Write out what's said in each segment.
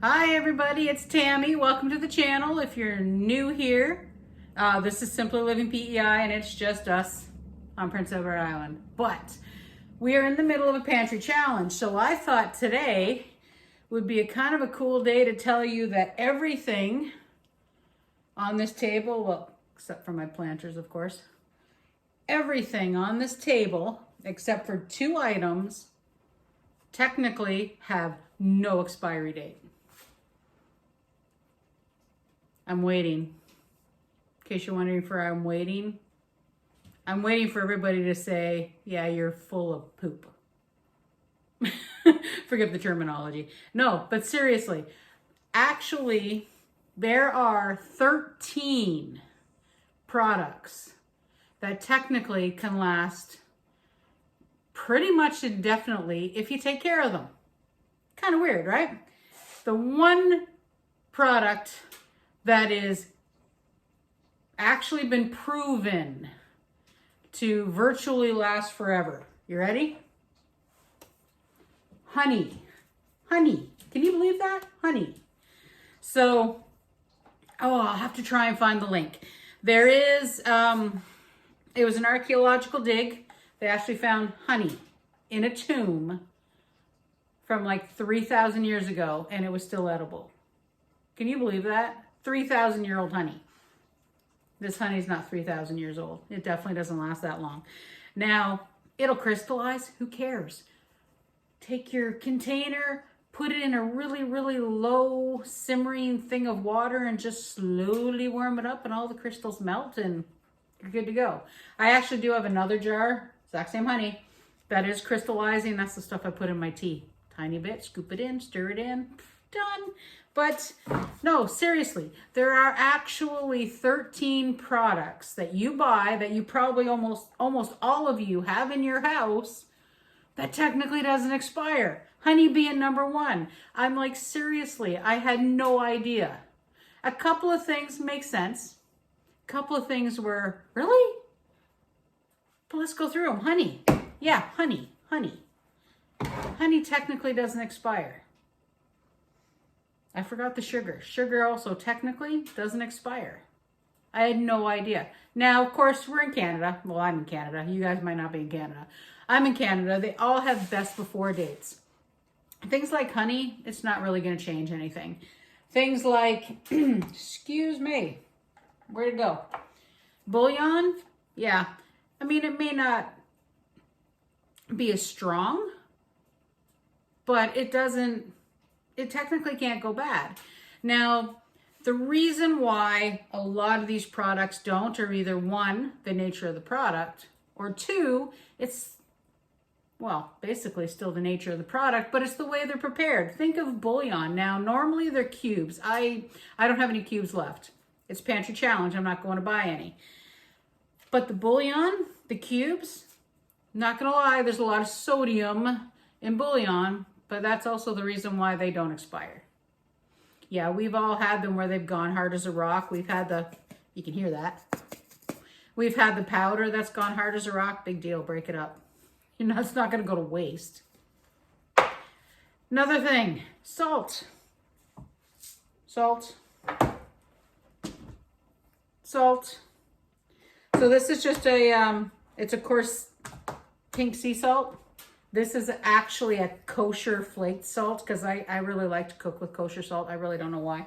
Hi everybody, it's Tammy. Welcome to the channel. If you're new here, this is Simply Living PEI and it's just us on Prince Edward Island. But we are in the middle of a pantry challenge, so I thought today would be a kind of a cool day to tell you that everything on this table, well, except for my planters, of course, everything on this table, except for 2 items, technically have no expiry date. I'm waiting. In case you're wondering for I'm waiting for everybody to say, yeah, you're full of poop. Forget the terminology. No, but seriously, actually, there are 13 products that technically can last pretty much indefinitely if you take care of them. Kind of weird, right? The one product that is actually been proven to virtually last forever. You ready? Honey. Honey. Can you believe that? Honey. So, I'll have to try and find the link. There is, it was an archaeological dig. They actually found honey in a tomb from like 3,000 years ago, and it was still edible. Can you believe that? 3,000-year-old honey. This honey's not 3,000 years old. It definitely doesn't last that long. Now, it'll crystallize. Who cares? Take your container, put it in a really, really low simmering thing of water and just slowly warm it up and all the crystals melt and you're good to go. I actually do have another jar, exact same honey, that is crystallizing. That's the stuff I put in my tea. Tiny bit, scoop it in, stir it in, done. But no, seriously, there are actually 13 products that you buy that you probably almost all of you have in your house that technically doesn't expire. Honey being number 1. I'm like, seriously, I had no idea. A couple of things make sense. A couple of things were, really? But let's go through them. Honey. Yeah, honey. Honey technically doesn't expire. I forgot the sugar. Sugar also technically doesn't expire. I had no idea. Now, of course, we're in Canada. Well, I'm in Canada. You guys might not be in Canada. I'm in Canada. They all have best before dates. Things like honey, it's not really going to change anything. Things like, excuse me, where'd it go? Bouillon, yeah. I mean, it may not be as strong, but it technically can't go bad. Now, the reason why a lot of these products don't are either 1, the nature of the product, or 2, it's, well, basically still the nature of the product, but it's the way they're prepared. Think of bouillon. Now, normally they're cubes. I don't have any cubes left. It's pantry challenge. I'm not going to buy any. But the bouillon, the cubes, not going to lie, there's a lot of sodium in bouillon, but that's also the reason why they don't expire. Yeah, we've all had them where they've gone hard as a rock. We've had the, you can hear that. We've had the powder that's gone hard as a rock. Big deal, break it up. You know, it's not going to go to waste. Another thing, salt. Salt. Salt. So this is just a, it's of course pink sea salt. This is actually a kosher flaked salt because I really like to cook with kosher salt. I really don't know why.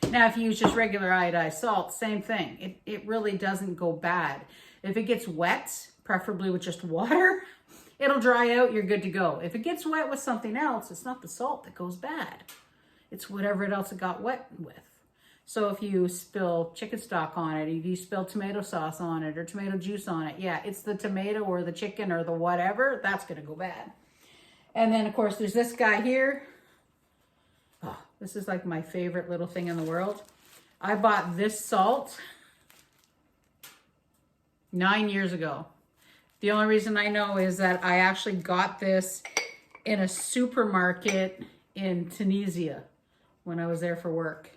Now, if you use just regular iodized salt, same thing. It really doesn't go bad. If it gets wet, preferably with just water, it'll dry out, you're good to go. If it gets wet with something else, it's not the salt that goes bad. It's whatever else it got wet with. So if you spill chicken stock on it, if you spill tomato sauce on it or tomato juice on it, yeah, it's the tomato or the chicken or the whatever, that's going to go bad. And then, of course, there's this guy here. Oh, this is like my favorite little thing in the world. I bought this salt 9 years ago. The only reason I know is that I actually got this in a supermarket in Tunisia when I was there for work.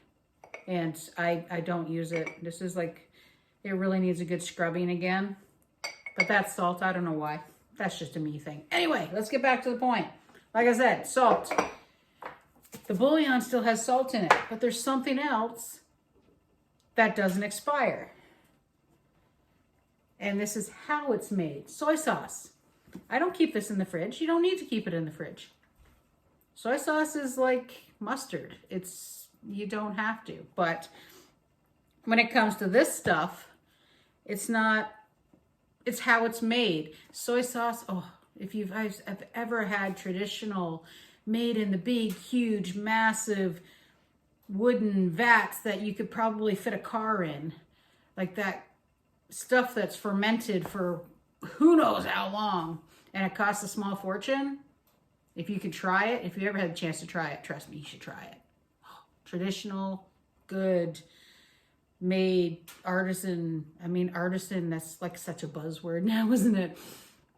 And I don't use it. This is like, it really needs a good scrubbing again. But that's salt. I don't know why. That's just a me thing. Anyway, let's get back to the point. Like I said, salt. The bouillon still has salt in it, but there's something else that doesn't expire. And this is how it's made. Soy sauce. I don't keep this in the fridge. You don't need to keep it in the fridge. Soy sauce is like mustard. You don't have to. But when it comes to this stuff, it's how it's made. Soy sauce, if I've ever had traditional made in the big, huge, massive wooden vats that you could probably fit a car in, like that stuff that's fermented for who knows how long, and it costs a small fortune. If you could try it, if you ever had a chance to try it, trust me, you should try it. Traditional, good, made, artisan. I mean, artisan, that's like such a buzzword now, isn't it?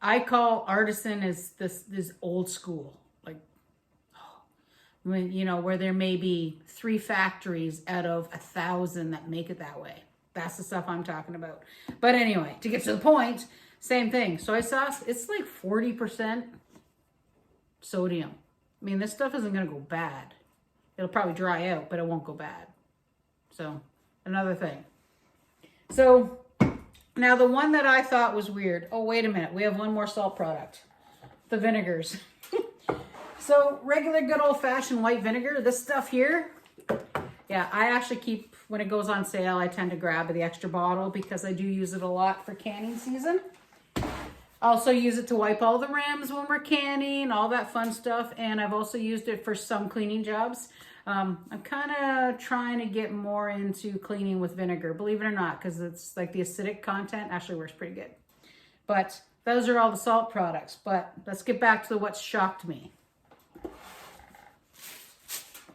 I call artisan as this old school, like, when, where there may be 3 factories out of 1,000 that make it that way. That's the stuff I'm talking about. But anyway, to get to the point, same thing. Soy sauce, it's like 40% sodium. I mean, this stuff isn't going to go bad. It'll probably dry out, but it won't go bad. So, another thing. So, now the one that I thought was weird. Oh, wait a minute. We have one more salt product. The vinegars. So, regular good old-fashioned white vinegar. This stuff here, yeah, I actually keep, when it goes on sale, I tend to grab the extra bottle because I do use it a lot for canning season. Also use it to wipe all the rims when we're canning, all that fun stuff. And I've also used it for some cleaning jobs. I'm kind of trying to get more into cleaning with vinegar, believe it or not, because it's like the acidic content actually works pretty good. But those are all the salt products. But let's get back to what shocked me.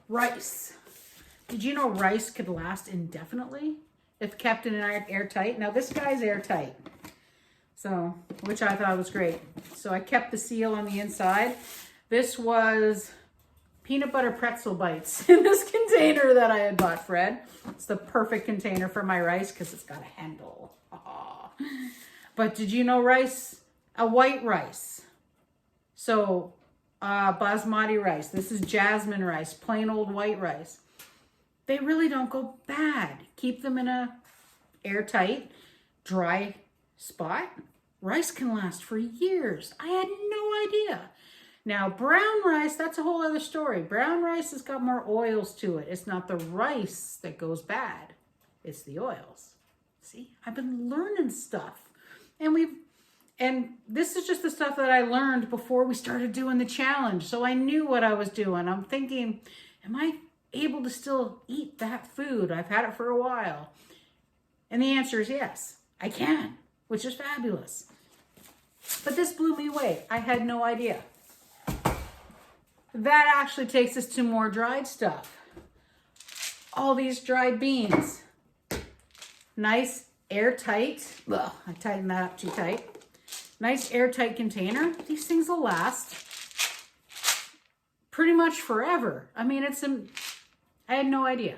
Rice. Did you know rice could last indefinitely if kept in an airtight? Now this guy's airtight. So, which I thought was great. So I kept the seal on the inside. This was peanut butter pretzel bites in this container that I had bought, Fred. It's the perfect container for my rice because it's got a handle. Aww. But did you know rice? A white rice. So, basmati rice. This is jasmine rice, plain old white rice. They really don't go bad. Keep them in a airtight, dry spot. Rice can last for years. I had no idea. Now, brown rice, that's a whole other story. Brown rice has got more oils to it. It's not the rice that goes bad. It's the oils. See, I've been learning stuff. And this is just the stuff that I learned before we started doing the challenge. So I knew what I was doing. I'm thinking, am I able to still eat that food? I've had it for a while. And the answer is yes, I can, which is fabulous. But this blew me away. I had no idea. That actually takes us to more dried stuff. All these dried beans. Nice airtight. Ugh, I tightened that up too tight. Nice airtight container. These things will last pretty much forever. I mean, I had no idea.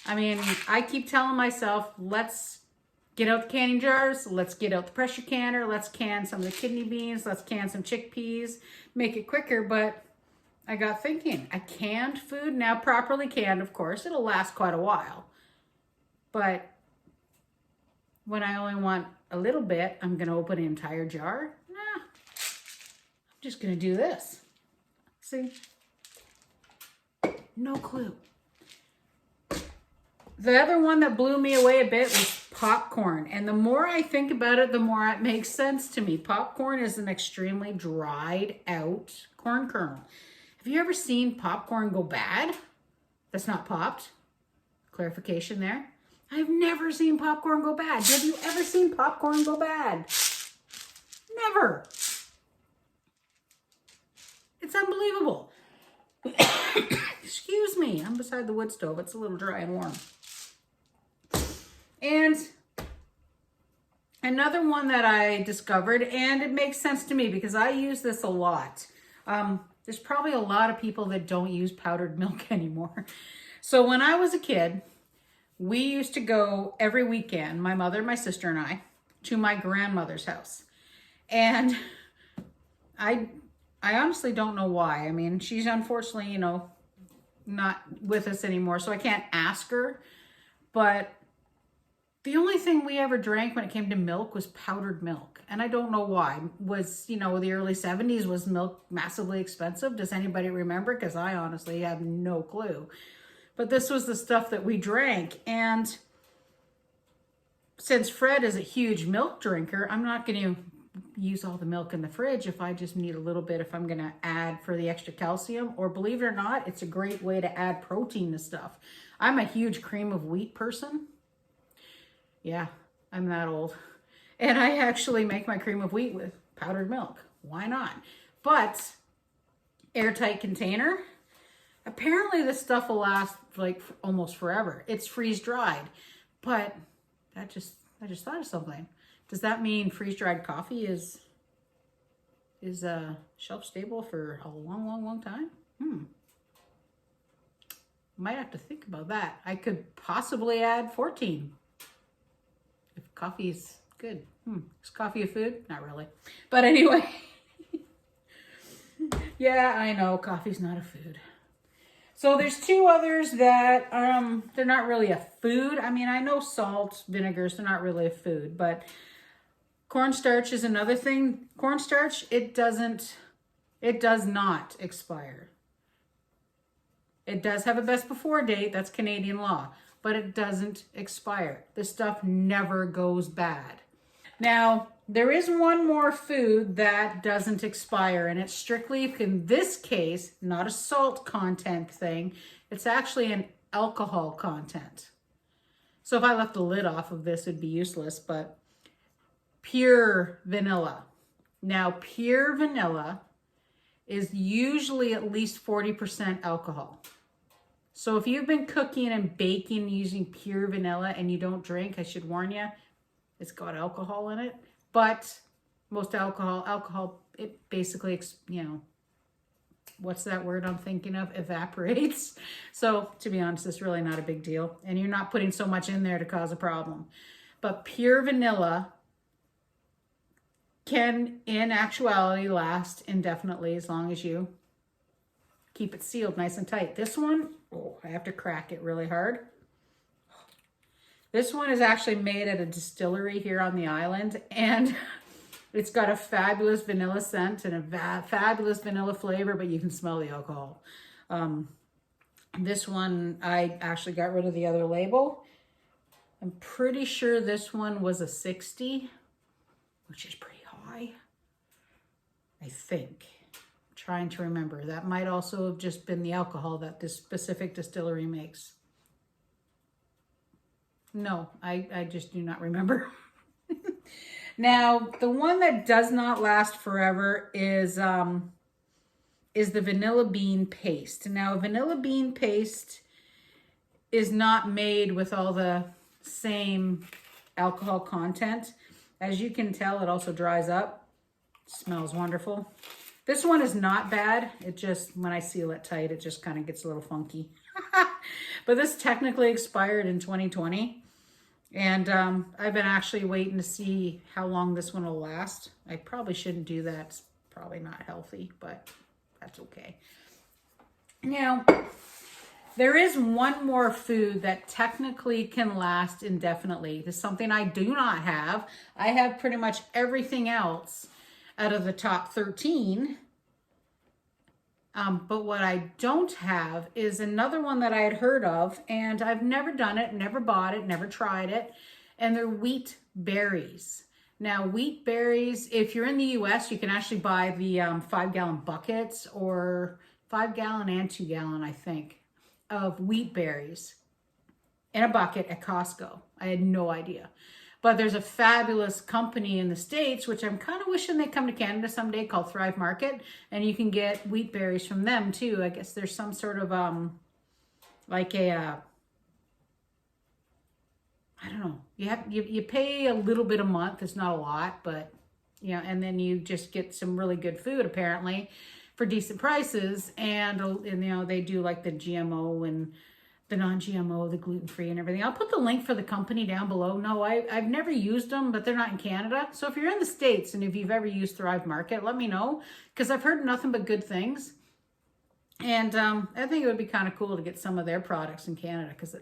I mean, I keep telling myself, let's get out the canning jars. Let's get out the pressure canner. Let's can some of the kidney beans. Let's can some chickpeas. Make it quicker. But I got thinking, a canned food, now properly canned, of course, it'll last quite a while. But when I only want a little bit, I'm going to open an entire jar. Nah, I'm just going to do this. See? No clue. The other one that blew me away a bit was popcorn. And the more I think about it, the more it makes sense to me. Popcorn is an extremely dried out corn kernel. Have you ever seen popcorn go bad? That's not popped. Clarification there. I've never seen popcorn go bad. Have you ever seen popcorn go bad? Never. It's unbelievable. Excuse me. I'm beside the wood stove. It's a little dry and warm. And another one that I discovered, and it makes sense to me because I use this a lot. There's probably a lot of people that don't use powdered milk anymore. So when I was a kid, we used to go every weekend, my mother, my sister, and I, to my grandmother's house. And I honestly don't know why. I mean, she's unfortunately, you know, not with us anymore, so I can't ask her. But the only thing we ever drank when it came to milk was powdered milk. And I don't know why. Was, you know, the early 70s, was milk massively expensive? Does anybody remember? Because I honestly have no clue. But this was the stuff that we drank. And since Fred is a huge milk drinker, I'm not going to use all the milk in the fridge if I just need a little bit, if I'm going to add for the extra calcium. Or believe it or not, it's a great way to add protein to stuff. I'm a huge cream of wheat person. Yeah, I'm that old. And I actually make my cream of wheat with powdered milk. Why not? But airtight container. Apparently this stuff will last like almost forever. It's freeze dried. But I just thought of something. Does that mean freeze dried coffee is shelf stable for a long time? Might have to think about that. I could possibly add 14. If coffee's good. Is coffee a food? Not really. But anyway. Yeah, I know coffee's not a food. So there's two others that they're not really a food. I mean, I know salt, vinegars, they're not really a food, but cornstarch is another thing. Cornstarch, it does not expire. It does have a best before date, that's Canadian law, but it doesn't expire. This stuff never goes bad. Now, there is one more food that doesn't expire, and it's strictly, in this case, not a salt content thing. It's actually an alcohol content. So if I left the lid off of this, it'd be useless, but pure vanilla. Now, pure vanilla is usually at least 40% alcohol. So if you've been cooking and baking using pure vanilla and you don't drink, I should warn you, it's got alcohol in it. But most alcohol, it basically, you know, what's that word I'm thinking of? Evaporates. So to be honest, it's really not a big deal. And you're not putting so much in there to cause a problem. But pure vanilla can, in actuality, last indefinitely as long as you keep it sealed nice and tight. This one, oh, I have to crack it really hard. This one is actually made at a distillery here on the island, and it's got a fabulous vanilla scent and a fabulous vanilla flavor, but you can smell the alcohol. This one, I actually got rid of the other label. I'm pretty sure this one was a 60, which is pretty high, I think. I'm trying to remember. That might also have just been the alcohol that this specific distillery makes. No, I just do not remember. Now, the one that does not last forever is the vanilla bean paste. Now, vanilla bean paste is not made with all the same alcohol content. As you can tell, it also dries up. Smells wonderful. This one is not bad. It just, when I seal it tight, it just kind of gets a little funky. But this technically expired in 2020. And I've been actually waiting to see how long this one will last. I probably shouldn't do that. It's probably not healthy, but that's okay. Now, there is one more food that technically can last indefinitely. This is something I do not have. I have pretty much everything else out of the top 13. But what I don't have is another one that I had heard of, and I've never done it, never bought it, never tried it, and they're wheat berries. Now, wheat berries, if you're in the US, you can actually buy the 5-gallon buckets, or 5-gallon and 2-gallon, I think, of wheat berries in a bucket at Costco. I had no idea. But there's a fabulous company in the States, which I'm kind of wishing they come to Canada someday, called Thrive Market. And you can get wheat berries from them too. I guess there's some sort of, like a, I don't know. You pay a little bit a month. It's not a lot, but, you know, and then you just get some really good food apparently for decent prices. And you know, they do like the GMO and the non-GMO, the gluten-free and everything. I'll put the link for the company down below. No, I've never used them, but they're not in Canada. So if you're in the States and if you've ever used Thrive Market, let me know, because I've heard nothing but good things. And I think it would be kind of cool to get some of their products in Canada, because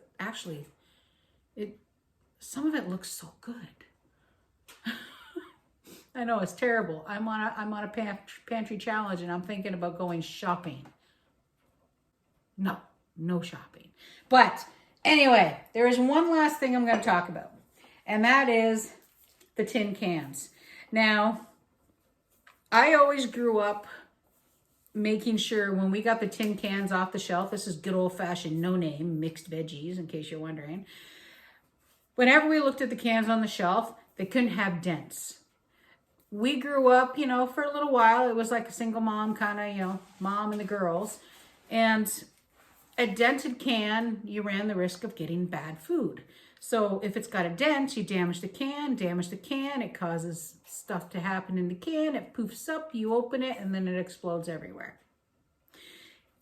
some of it looks so good. I know it's terrible. I'm on a pantry challenge and I'm thinking about going shopping. No shopping. But anyway, there is one last thing I'm going to talk about, and that is the tin cans. Now, I always grew up making sure when we got the tin cans off the shelf, this is good old-fashioned no-name mixed veggies, in case you're wondering. Whenever we looked at the cans on the shelf, they couldn't have dents. We grew up, for a little while, it was like a single mom kind of, mom and the girls. And a dented can, you ran the risk of getting bad food. So if it's got a dent, you damage the can, it causes stuff to happen in the can, it poofs up, you open it, and then it explodes everywhere.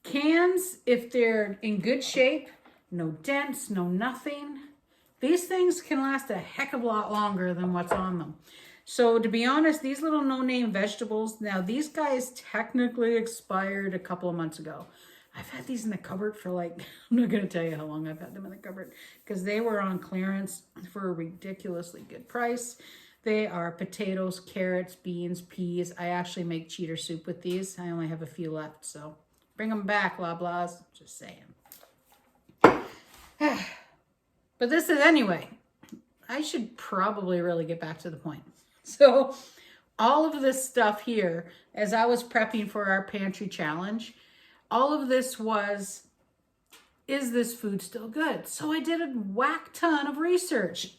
Cans, if they're in good shape, no dents, no nothing, these things can last a heck of a lot longer than what's on them. So to be honest, these little no-name vegetables, now these guys technically expired a couple of months ago. I've had these in the cupboard for I'm not going to tell you how long I've had them in the cupboard, because they were on clearance for a ridiculously good price. They are potatoes, carrots, beans, peas. I actually make cheater soup with these. I only have a few left, so bring them back, Loblaws. Just saying. But this is, anyway, I should probably really get back to the point. So all of this stuff here, as I was prepping for our pantry challenge, all of this was, is this food still good? So I did a whack ton of research.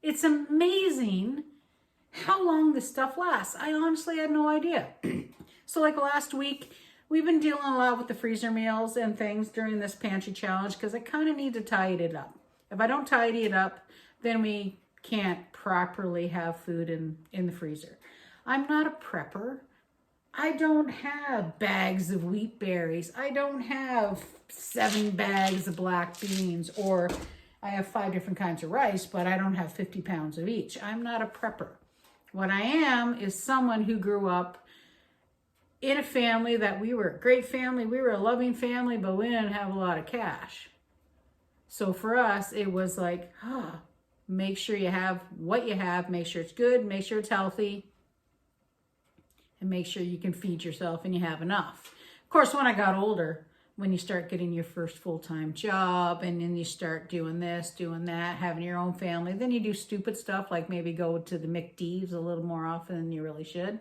It's amazing how long this stuff lasts. I honestly had no idea. So last week, we've been dealing a lot with the freezer meals and things during this pantry challenge, because I kind of need to tidy it up. If I don't tidy it up, then we can't properly have food in the freezer. I'm not a prepper. I don't have bags of wheat berries. I don't have 7 bags of black beans, or I have 5 different kinds of rice, but I don't have 50 pounds of each. I'm not a prepper. What I am is someone who grew up in a family that we were a great family. We were a loving family, but we didn't have a lot of cash. So for us, it was make sure you have what you have, make sure it's good, make sure it's healthy, and make sure you can feed yourself and you have enough. Of course, when I got older, when you start getting your first full-time job and then you start doing this, doing that, having your own family, then you do stupid stuff like maybe go to the McDee's a little more often than you really should.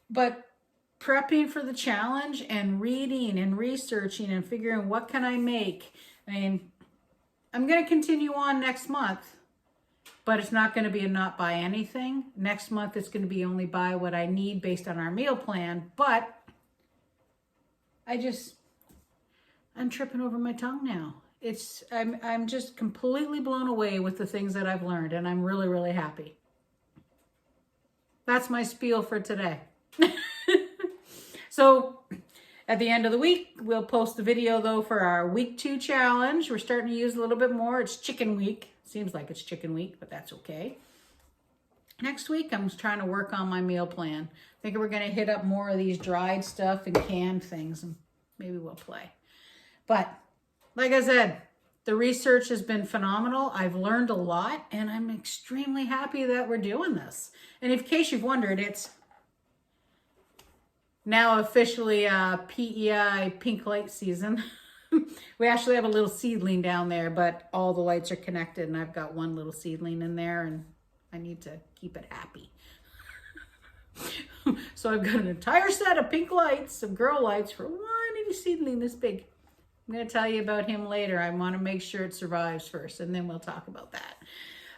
But prepping for the challenge and reading and researching and figuring what can I make. I mean, I'm going to continue on next month. But it's not going to be a not buy anything. Next month, it's going to be only buy what I need based on our meal plan. But I'm tripping over my tongue now. I'm just completely blown away with the things that I've learned, and I'm really, really happy. That's my spiel for today. So at the end of the week, we'll post the video though for our week 2 challenge. We're starting to use a little bit more. It's chicken week. Seems like it's chicken week, but that's okay. Next week, I'm trying to work on my meal plan. I think we're going to hit up more of these dried stuff and canned things, and maybe we'll play. But like I said, the research has been phenomenal. I've learned a lot, and I'm extremely happy that we're doing this. And in case you've wondered, it's now officially PEI pink light season. We actually have a little seedling down there, but all the lights are connected, and I've got one little seedling in there, and I need to keep it happy. So I've got an entire set of pink lights, some girl lights for one itty seedling this big. I'm going to tell you about him later. I want to make sure it survives first, and then we'll talk about that.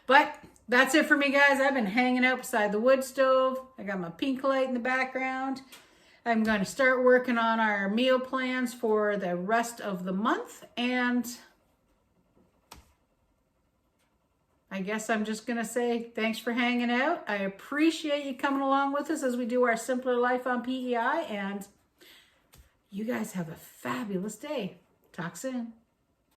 But that's it for me, guys. I've been hanging out beside the wood stove. I got my pink light in the background. I'm going to start working on our meal plans for the rest of the month, and I guess I'm just going to say thanks for hanging out. I appreciate you coming along with us as we do our Simpler Life on PEI, and You guys have a fabulous day. Talk soon.